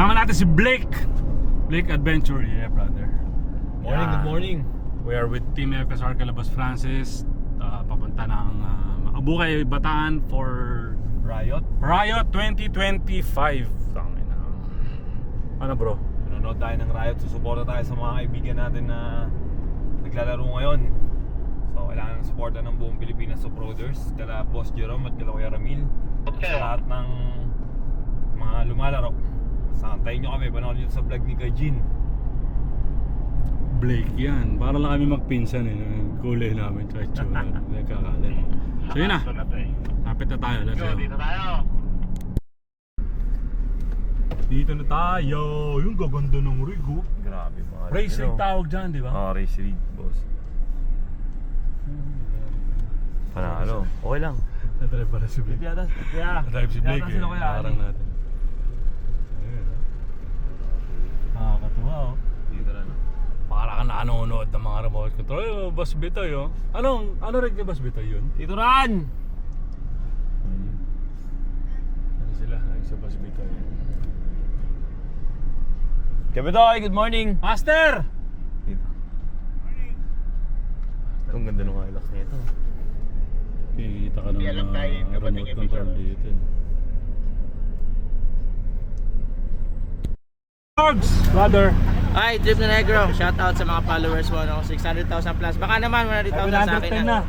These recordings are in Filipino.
Sama natin si Blake. Blake Adventure, yeah brother. Morning, good morning. We are with Team FSR Calabas Francis. Papunta ng Abukay, Bataan for Riot. 2025. Tangina. Ano bro? Nanonood tayo ng Riot. Susuporta tayo sa mga kaibigan natin na naglalaro ngayon. So kailangan ng suporta ng buong Pilipinas Off-Roaders. Kala Boss Jerome at kala Kuya Ramil. Sa lahat ng mga lumalaro. Santayin nyo kami. Panood nyo sa vlog ni Kajin. Blake yan. Para lang kami magpinsan eh. Kulay namin. Tsaka itsura. Nagkakalan. So yun na. Lapit na tayo. Let's go. Dito tayo. Dito na tayo. Yung gaganda ng rig oh. Grabe mga Race rig tawag dyan, di ba? Race rig, boss. Panalo. Okay lang. Nadrive para si Blake. Nadrive si Blake eh. Parang natin. Ayun oh. Nakakatuwa oh. Dito na. Para ka nanonood ng mga remote control. Oh, Boss Bitoy oh. Ano rig ni Boss Bitoy yun? Dito ran! Ano sila? Ay sa Boss Bitoy. Kabitoy, good morning! Master! Dito. Ang ganda ng Hilux nito. Kikita ka ng Alam tayo, remote control dito. Brother! Hi, Drip na Negro. Shout out sa mga followers mo, no? 600,000 plus. Baka naman 100,000 sa akin na.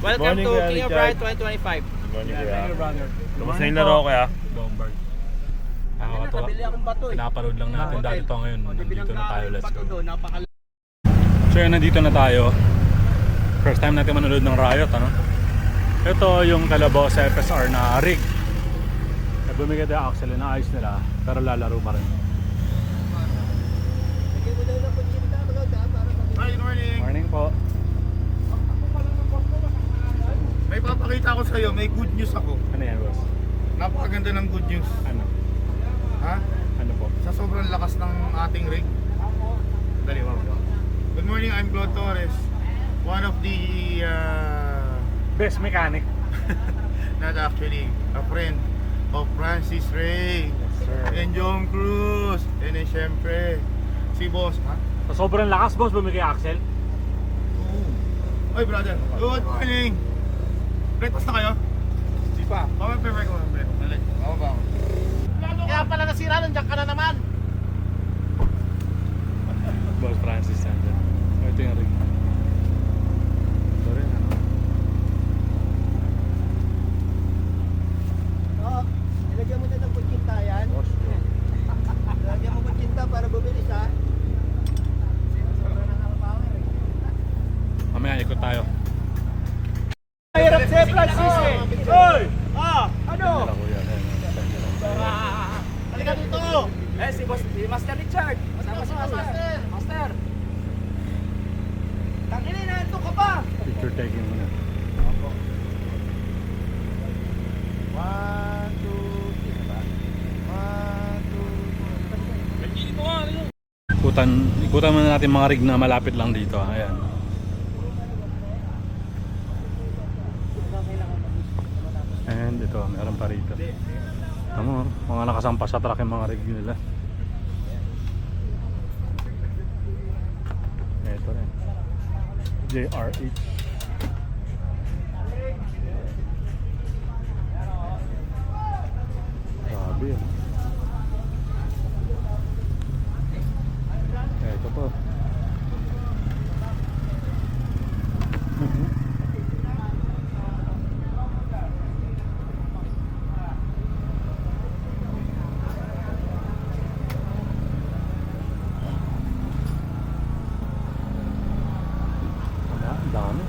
Welcome Morning, to Kuya King of Richard. Ride 2025. Good morning, Thank you, brother. Kamusta yung laro kaya? Lombard. Nakakatawa. Nakabili akong bato eh. Pinapanood lang natin dati ito ngayon. Nandito na tayo, let's go. Napaka So yun, nandito na tayo. First time natin manonood ng Riot, ano? Ito yung kalabaw sa FSR na rig. Bumigay tayo axle na ayos nila, pero lalaro pa rin. Hi, good morning. Morning po. May papakita ko sa'yo, may good news ako. Ano yan, boss? Napakaganda ng good news. Ano? Ha? Ano po? Sa sobrang lakas ng ating rig. Dali, wow. Good morning, I'm Claude Torres. One of the, Best mechanic. not actually, a friend of Francis Ray. Sir. And John Cruz. And then syempre, si Boss, ha? Sa sobrang lakas, boss, bumigay axle. Oy, brother. Good morning. Breakfast na kayo? Di pa. Pamay-prepare ko ng breakfast. Dali. Ako ba ako? Kaya pala nasira, nandiyan ka na naman. Boss Francis nandyan. Ito yung rig. Ito rin, ano? Oo. Nilagyan mo na ng kutsinta yan. Nilagyan mo kutsinta para bumilis ha. Mamaya ikot tayo. Hirap si Francis eh. Hoy! Ano? Dala ko yan. Halika dito. Si Master Richard. Kasama si Master. Master. Tanginin na, ito ka pa. Picture taking muna. 1, 2, 3. 1, 2, 3. Ikutan muna natin mga rig na malapit lang dito. Ayan. And ito, meron pa rito. Tama, mga nakasampas sa truck yung mga rig nila. Ito rin. JRH. Grabe yun. Ito po. Wala, ang dami.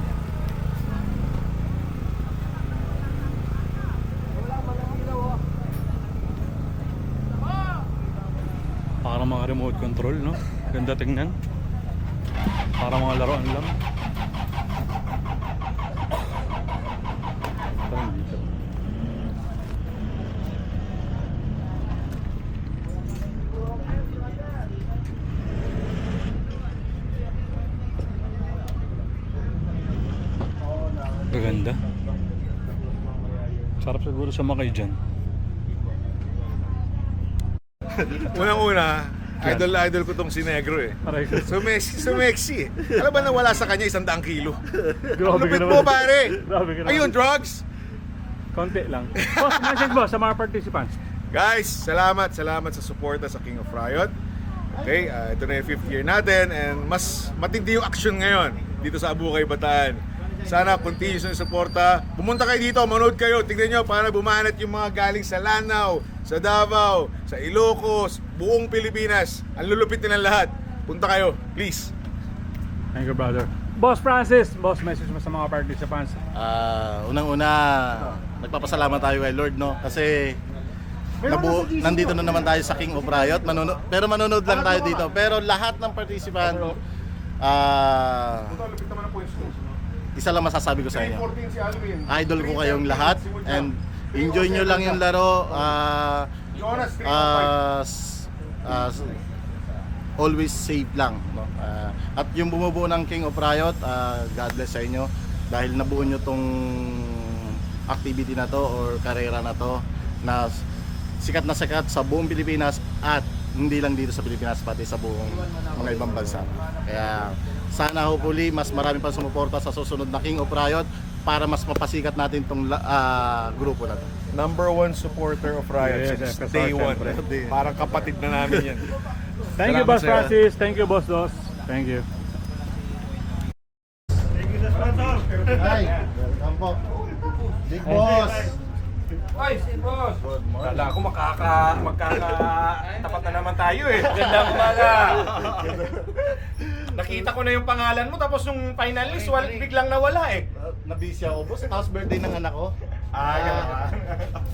Parang mga remote control, no? Ganda tingnan. Parang mga laruan lang. Parang dito. Gaganda. Sarap siguro sumakay dyan. Unang-una, idol ko tong si Negro eh. Aray ko. Sumexy eh. Alam ba na wala sa kanya 100 kilo? Grabe ka Lupit naman. mo pare! Grabe ka naman. Ayun, drugs! Konti lang. Boss, message boss sa mga participants. Guys, salamat sa suporta sa King of Riot. Okay, ito na yung 5th year natin and mas matindi yung action ngayon dito sa Abukay, Bataan. Sana continuous yung suporta. Pumunta kayo dito, manood kayo. Tignan nyo paano bumanat yung mga galing sa Lanao, sa Davao, sa Ilocos, buong Pilipinas. Ang lulupit nilang lahat. Punta kayo, please. Thank you, brother. Boss Francis, boss, message mo sa mga participants. Unang-una, nagpapasalamat tayo kay Lord, no? Kasi nandito na naman tayo sa King of Riot. Pero manonood lang tayo dito. Pero lahat ng participant, isa lang masasabi ko sa inyo. Idol ko kayong lahat and enjoy nyo lang yung laro. Always safe lang, no? At yung bumubuo ng King of Riot, God bless sa inyo dahil nabuo nyo tong activity na to or karera na to na sikat na sikat sa buong Pilipinas at hindi lang dito sa Pilipinas pati sa buong mga ibang bansa. Kaya sana hopefully mas marami pa sumuporta sa susunod na King of Riot para mas mapasikat natin tong grupo na to. #1 supporter of Riot Yes, since yes, day syempre. 1. Parang kapatid na namin yan. Thank you, Salamat Boss sa'yo. Francis. Thank you, Boss Dos. Thank you. Hi, welcome po. Big Boss. Ay, boss! Kala ko magkakatapat na naman tayo eh. Gandang umaga! Nakita ko na yung pangalan mo tapos yung finalist biglang nawala eh. Nabisi ako, boss. Tapos birthday ng anak ko.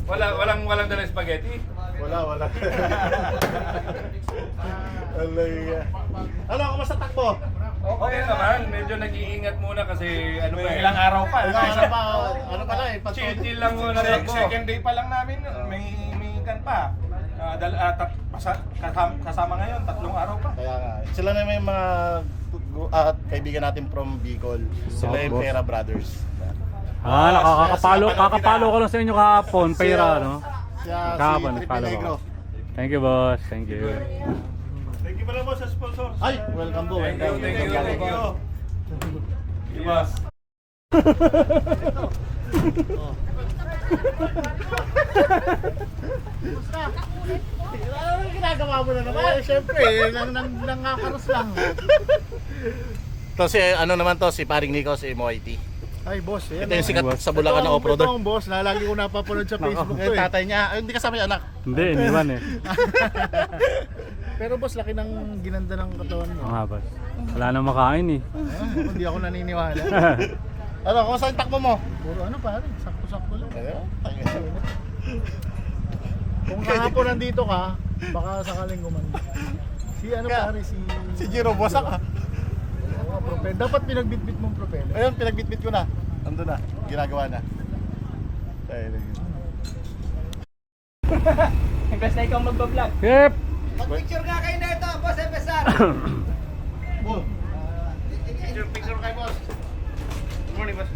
Walang dalang spaghetti. Wala. Alay. Ano, kumusta takbo? Okay naman, medyo nag-iingat muna kasi ilang araw pa. Ano pala eh, Chill lang muna. Second day pa lang namin, may kan pa. Kasama ngayon, 3 araw pa. Kaya nga, sila na may mga kaibigan natin from Bicol. Sila yung boss. Pera Brothers. Kakapalo ko lang sa inyo kahapon, pera, no? Siya, Kahapon, si nagpalo Triple Negro. ko. Thank you, boss. Thank you. Thank you pala mo sa sponsor. Ay, welcome po. Thank you. Boss. Ano ginagawa mo na naman? Siyempre, nangakaros lang. To si ano naman to, si Paring Nico, si MOIT. Ay, boss. Ito yung sikat sa Bulacan na Ito off-roader. ang boss na lagi ko napapanood sa Facebook Eh, ko eh. tatay niya, ay, hindi kasama yung anak. Hindi, iniwan eh. Pero boss, laki ng ginanda ng katawan mo. Mga boss. Wala nang makain eh. Hindi ako naniniwala. Ano, kumusta yung takbo mo? Puro ano pare, sakto-sakto lang. Ayun. Kung kahapon nandito ka, baka sakaling gumanda. Si ano pare, Si Jiro, bosa ka. propeller. Dapat pinagbitbit mong propeller. Ayun, pinagbitbit ko na. Ando na, ginagawa na. Ayun. Imbes na ikaw magbablog. Yep! Mag-picture nga kayo na ito, boss FSR. Picture kay boss. Good morning, boss.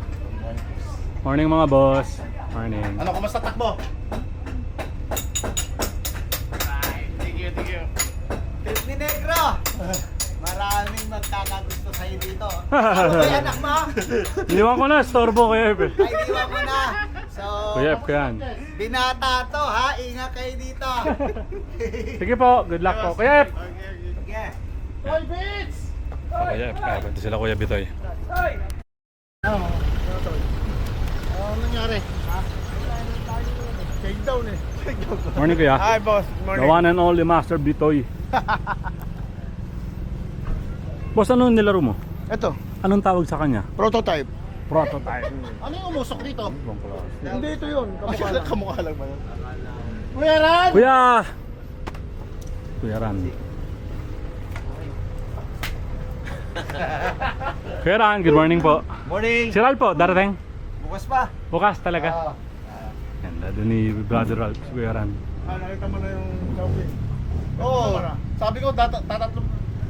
Morning mga boss. Morning. Ano, kumusta takbo? Thank you. Trip ni Negro. Maraming magkakagusto sa'yo dito. Ano ba yan, anak mo? Iniwan ko na, storbo ko Yep. Ay, diwa mo na. So, Kuya Yep ko yan. binata to ha. Ingat kayo dito. Sige po, good luck po. Kuya Yep! Sige. Hoy, Bits! Kuya Yep, punta sila Kuya Bitoy. Ano nangyari? Take down eh. Morning Kuya. Hi boss, The one and only Master Bitoy. Boss, ano nilaro mo? Ito, Anong tawag sa kanya? prototype. Prototype. Ano yung umusok dito? Hindi ito yun, kamukha lang. Kamukha lang ba yun? Kuya Ran! Kuya! Kuya Ran. Kuya Ran, good morning po. Morning. Si Ral po, darating? Bukas pa. Bukas talaga. Yan, doon ni Brother Ralph, si Kuya Ran. Nakita mo na yung shopping. Oo, sabi ko tatatlo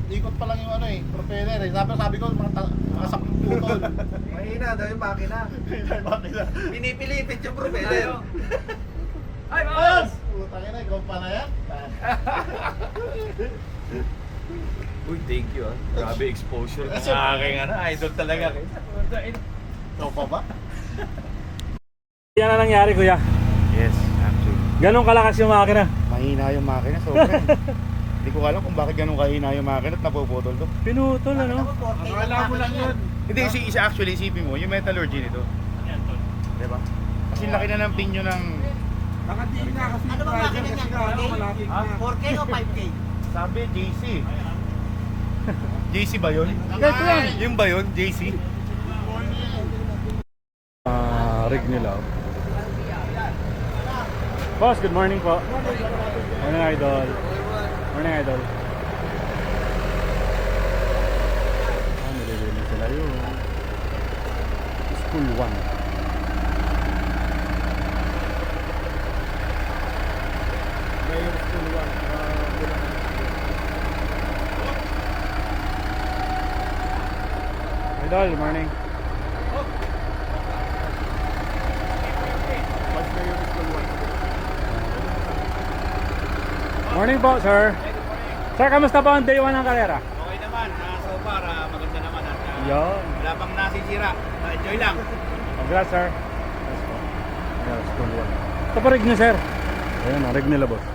ikot pa lang yung ano eh, propeller eh. Sabi ko mga 10 putol. Mahina daw yung makina. Pinipilipit yung propeller. Ay, Ayos! Putang ina, ikaw pa na yan. Uy, thank you ah. Grabe exposure ng aking idol talaga. Ikaw pa ba? Yan na nangyari, kuya. Yes, actually. Ganun kalakas yung makina. Mahina yung makina, sobra. Hindi ko alam kung bakit ganun kahina yung makina at napuputol to. Pinutol, ano? Akala mo lang yun. Hindi, isa actually, isipin mo, yung metallurgy nito. Diba? Kasi laki na ng pinyo ng... Nakatiin na kasi yung project kasi na malapit na. 4K o 5K? Sabi, JC. JC ba yun? Ito yan. Yung ba yun, JC? Rig nila. Boss, good morning po. Morning, idol. Morning, idol. Nililinis sila yun. School 1. Idol, morning. Morning po, sir. Sir, kamusta po ang day 1 ng karera? Okay naman, so far maganda naman at Yun. wala pang nasisira. Enjoy lang. Congrats, sir. Yes po. Yes, school 1. Ito po rig niyo, sir. Ayun, ang rig nila, boss.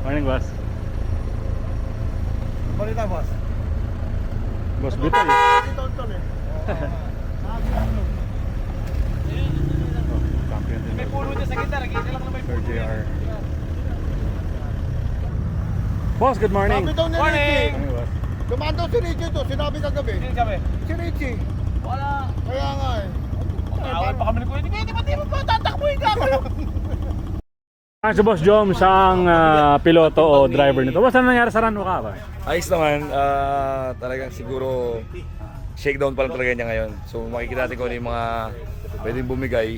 Morning, boss. Balita, boss. Boss Bitoy. Champion din. May puno dyan sa gitna, nakita lang na may Sir JR. Boss, good morning. Sabi daw ni Morning! Richie. Morning, boss. Dumaan daw si Richie to. Sinabi kagabi. Sino kami? Si Richie. Wala. Kaya nga eh. Awal pa kami ng kuya. Hindi mo pa tatakbuhin ka kayo. Si Boss Jom, siya ang piloto o driver nito. Boss, ano nangyari sa run ka ba? Ayos naman, talagang siguro shakedown pa lang talaga niya ngayon. So makikita natin kung ano yung mga pwedeng bumigay.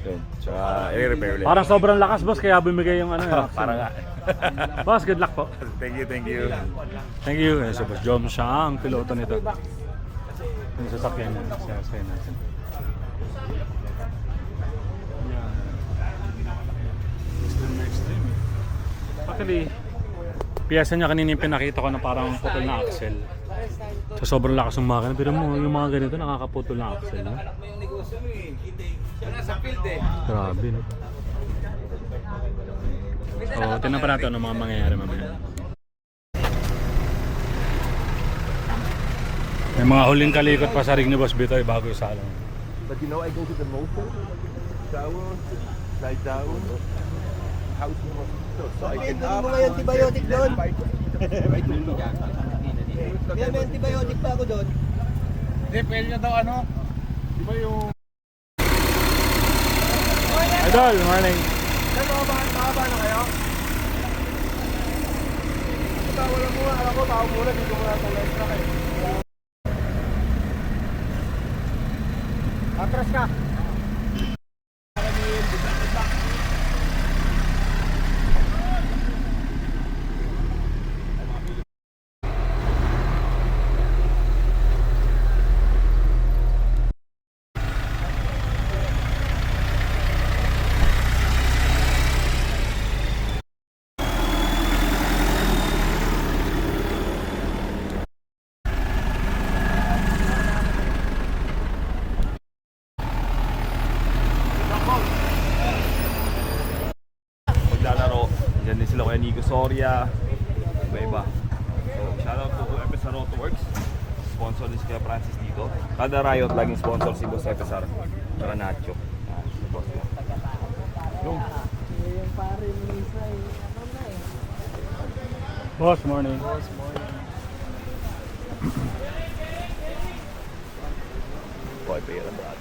Yun, tsaka i-repair ulit. Parang sobrang lakas, boss, kaya bumigay yung ano. Para nga. Boss, good luck po. Thank you, thank you. Thank you. Si Boss Jom, siya ang piloto nito. Yung sasakyan niya. Sasakyan natin. Actually, piyesa niya kanina yung pinakita ko na parang putol na axle. So sobrang lakas ng makina. Pero mo, yung mga ganito nakakaputol na axle. No? Grabe, no? So, tingnan pa natin ano mga mangyayari mamaya. May mga huling kalikot pa sa rig ni Boss Bitoy bago isala. But you know, I go to the motor, shower, slide down, house mosquito. So I can up. May antibiotic doon. May antibiotic pa ako doon. Hindi, pwede na daw ano. Di ba yung... Idol, morning. Mahaba na kayo? Wala mo nga. Alam ko, tao muna. Dito mo na itong extra kayo. Atras ka. Maglalaro, dyan din sila kaya Nico Soria, iba-iba. So, shoutout to FSR Autoworks. Sponsor din si Kuya Francis dito. Kada Riot, laging sponsor si Boss FSR. Para Nacho. Si Boss. Boss, morning. Boy, pera ba?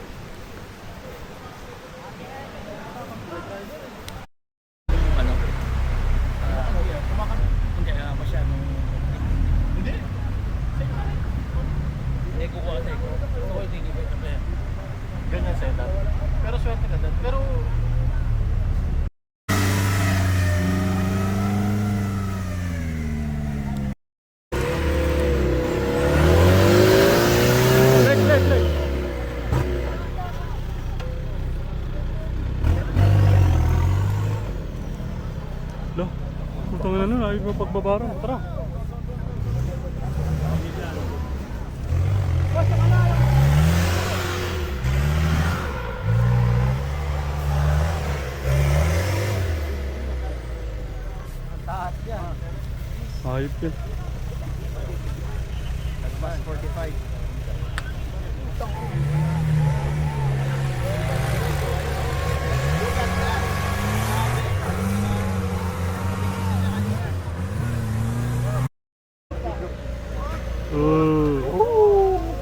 Ganyan setup. Pero swerte ka doon. Pero ng pagbabara. Tara. Ayop yun. Nagpas 45.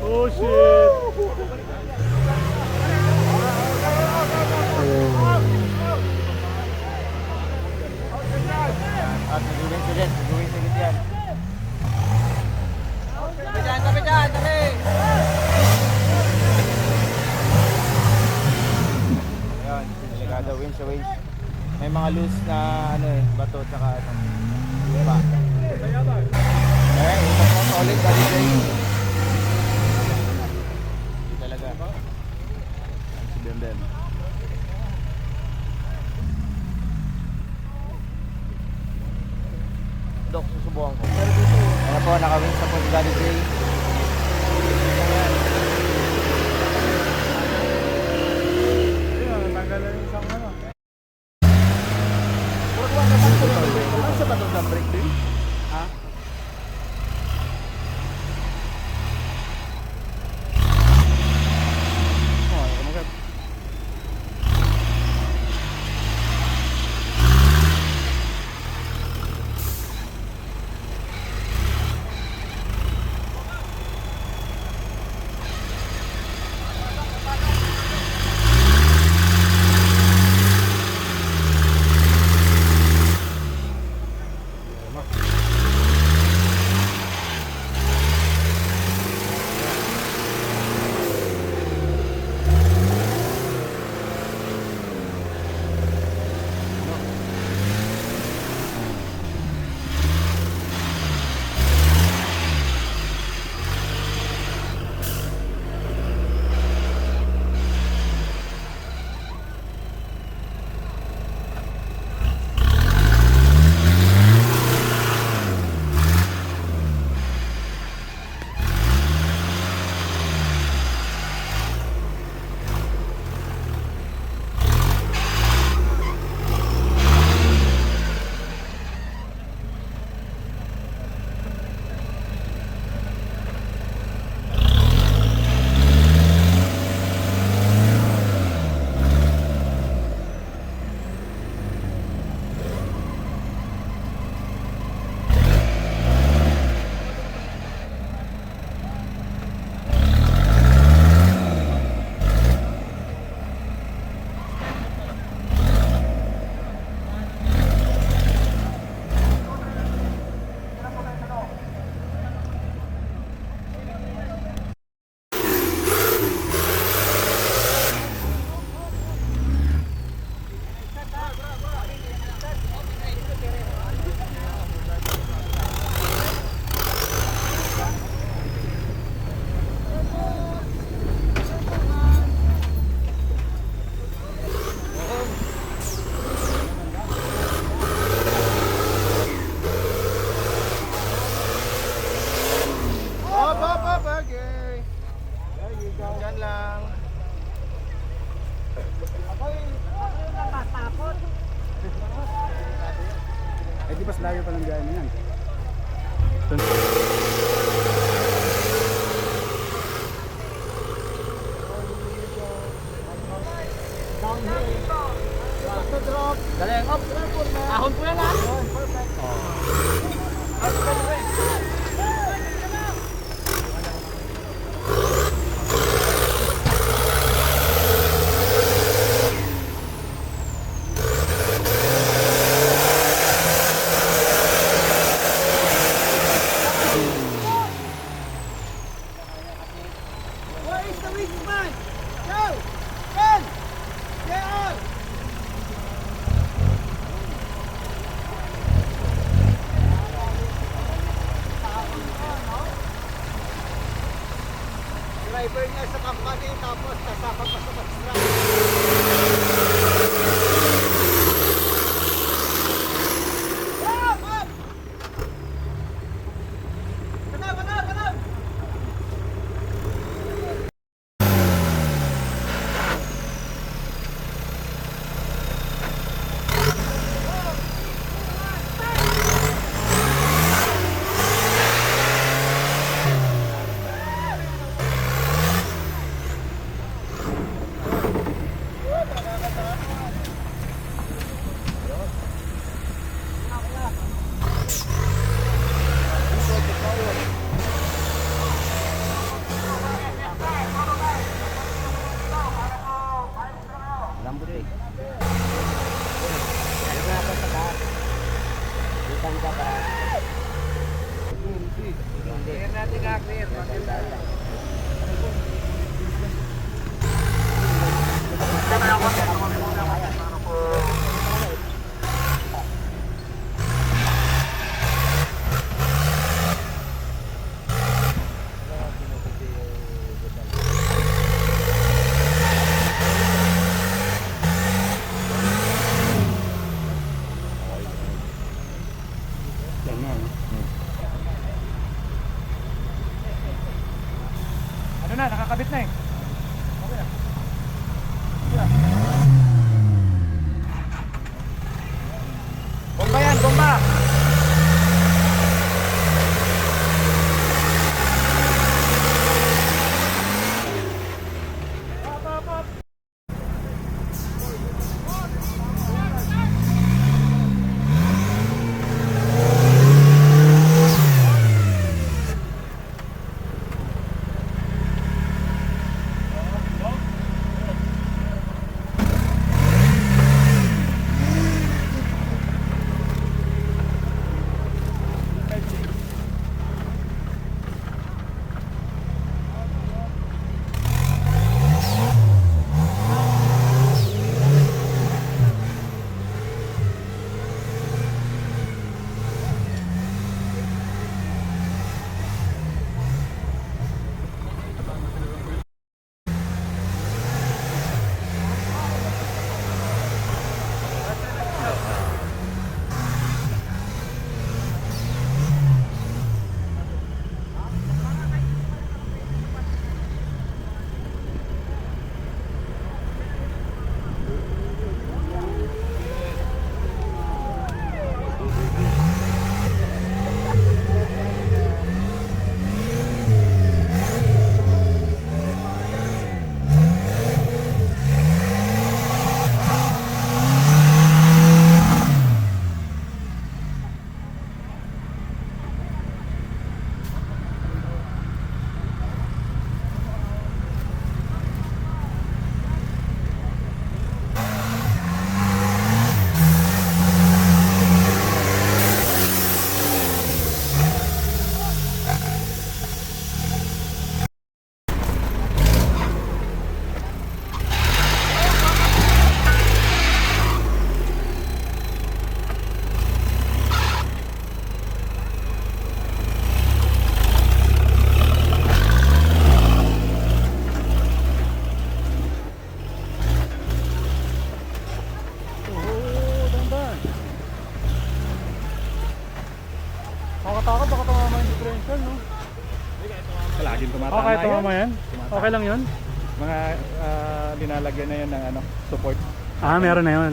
Oh shit! At nagawin sila yan. Tabi dyan, tabi! Ayan, delikado, winch sa winch. May mga loose na bato tsaka lupa. Eh, ito po solid, bali Jay. Hindi talaga. Si Bemben. Dok, susubukan ko. Ano po, nakawin sa po si Daddy Jay. Layo pa ng gaya niyan. Galing, up! Ahon po yan ha! Driver niya sa company tapos kasama pa sa construction. na, nakakabit na eh. Bomba yan, bomba! Nakakatakot, baka tumama yung differential, no? Laging tumatama Okay, tumama yan? Okay lang yun? Mga linalagyan na yan ng support. Ah, meron na yun.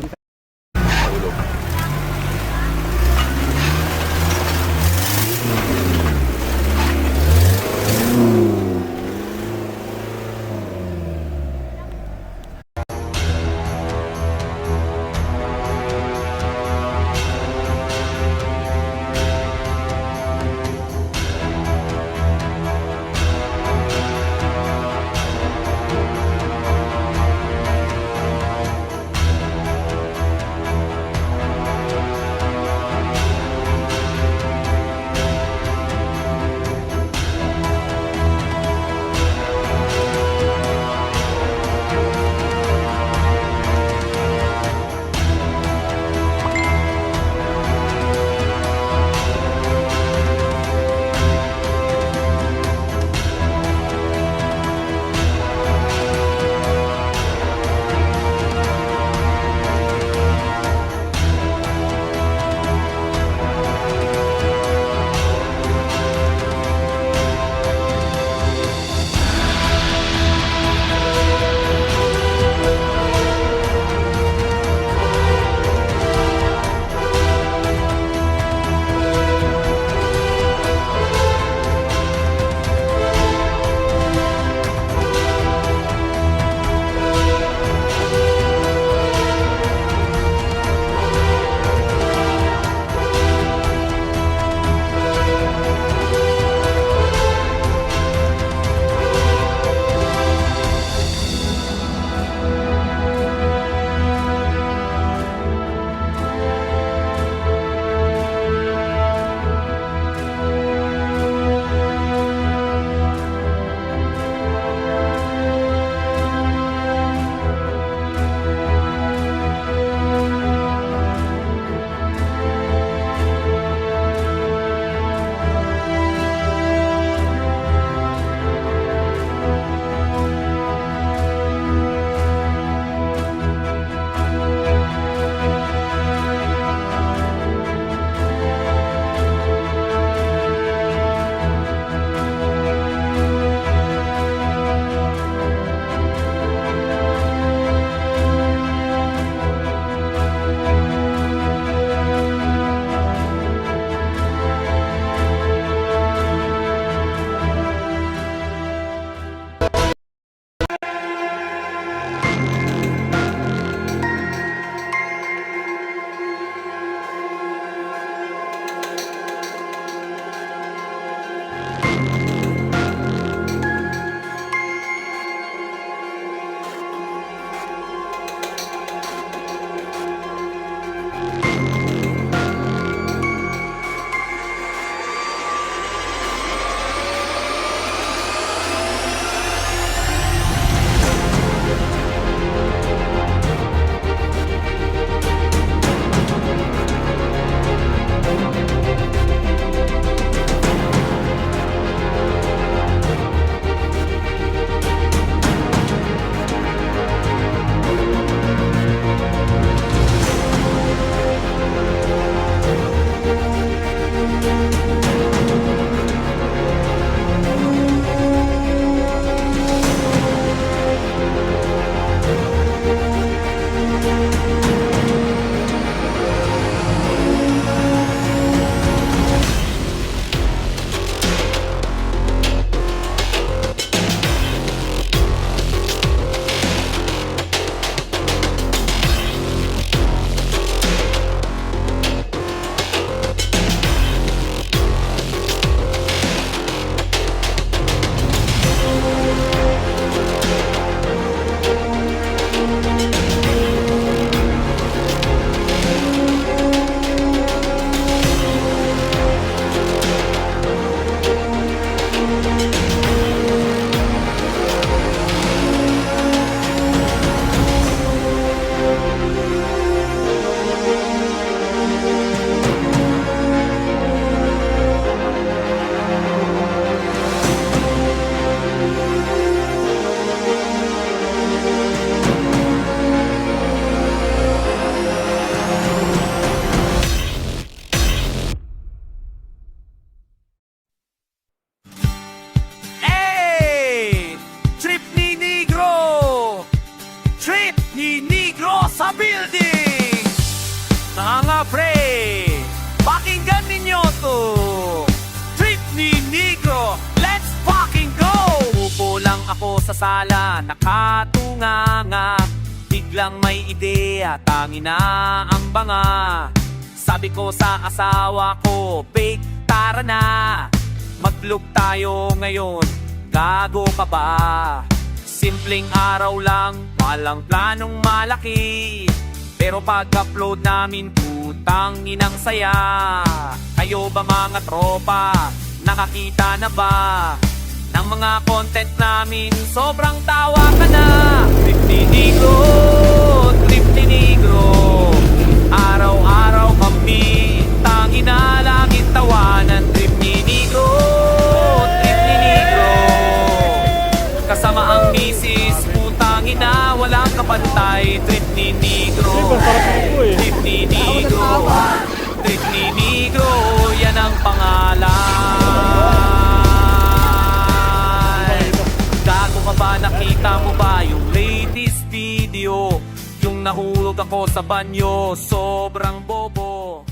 building! Mga pre, pakinggan ninyo to! Trip ni Negro, let's fucking go! Upo lang ako sa sala, nakatunganga. Biglang may ideya, tangi na ang banga. Sabi ko sa asawa ko, babe, tara na. Mag-vlog tayo ngayon, gago ka ba? Simpleng araw lang, walang planong malaki. Pero pag-upload namin, putang inang saya. Kayo ba mga tropa, nakakita na ba ng mga content namin? Sobrang tawa ka na. Trip ni Negro, Trip ni Negro. Araw-araw kami, tangi na laging tawanan. Trip ni Negro, Trip ni Negro. Kasama ang misis, putang ina, walang kapantay. Trip ni Negro, Trip ni Negro, Trip ni Negro, yan ang pangalan. Gago ka ba, nakita mo ba yung latest video? Yung nahulog ako sa banyo, sobrang bobo.